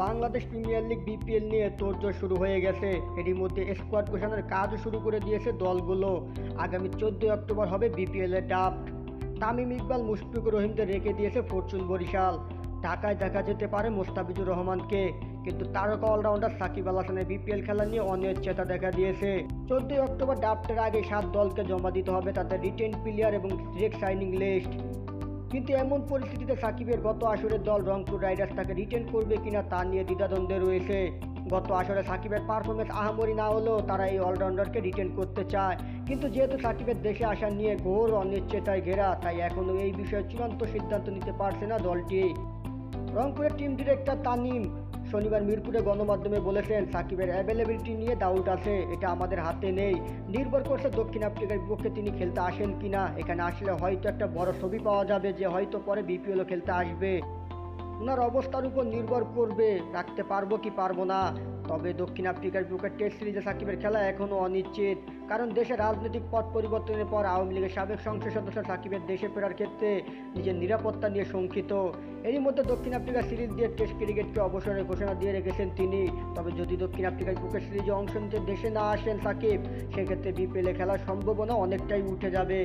Bangladesh premier league BPL নিয়ে তোড়জোড় শুরু হয়ে গেছে। এরই মধ্যে স্কোয়াড ঘোষণার কাজও শুরু করে দিয়েছে দলগুলো। আগামী 14 অক্টোবর হবে বিপিএল এর ড্রাফট। তামিম ইকবাল, মুশফিকুর রহিমদের রেখে দিয়েছে ফরচুন বরিশাল। ঢাকায় দেখা যেতে পারে মোস্তাফিজুর রহমানকে, কিন্তু তারকা অলরাউন্ডার সাকিব আল হাসানের বিপিএল খেলা নিয়ে অনিশ্চয়তা দেখা দিয়েছে। 14 অক্টোবর ড্রাফটের আগে 7 দলকে জমা দিতে হবে তাদের রিটেন প্লেয়ার এবং ডিরেক্ট সাইনিং লিস্ট। কিন্তু এমন পরিস্থিতিতে সাকিবের গত আসরের দল রংপুর রাইডার্স তাকে রিটেন করবে কিনা তা নিয়ে দ্বিধাদ্বন্দ্বে রয়েছে। গত আসরে সাকিবের পারফরমেন্স আহামরি না হলেও তারা এই অলরাউন্ডারকে রিটেন করতে চায়, কিন্তু যেহেতু সাকিবের দেশে আসা নিয়ে ঘোর অনিশ্চয়তায় ঘেরা, তাই এখনও এই বিষয়ে চূড়ান্ত সিদ্ধান্ত নিতে পারছে না দলটি। রংপুরের টিম ডিরেক্টর তামিম শনিবার মিরপুরে গণমাধ্যমে বলেছেন, সাকিবের অ্যাভেলেবিলিটি নিয়ে ডাউট আছে, এটা আমাদের হাতে নেই। নির্ভর করছে দক্ষিণ আফ্রিকার বিপক্ষে তিনি খেলতে আসেন কিনা। এখানে আসলে হয়তো একটা বড় ছবি পাওয়া যাবে যে হয়তো পরে বিপিএলও খেলতে আসবে। ওনার অবস্থার উপর নির্ভর করবে রাখতে পারবো কি পারবো না। তবে দক্ষিণ আফ্রিকার বিপক্ষে টেস্ট সিরিজে সাকিবের খেলা এখনও অনিশ্চিত, কারণ দেশের রাজনৈতিক পথ পরিবর্তনের পর আওয়ামী লীগের সাবেক সংসদ সদস্য সাকিবের দেশে ফেরার ক্ষেত্রে নিজের নিরাপত্তা নিয়ে শঙ্কিত। এরই মধ্যে দক্ষিণ আফ্রিকা সিরিজ দিয়ে টেস্ট ক্রিকেটকে অবসরের ঘোষণা দিয়ে রেখেছেন তিনি। তবে যদি দক্ষিণ আফ্রিকার বিপক্ষে সিরিজে অংশ নিতে দেশে না আসেন সাকিব, সেক্ষেত্রে বিপিএলে খেলার সম্ভাবনা অনেকটাই উঠে যাবে।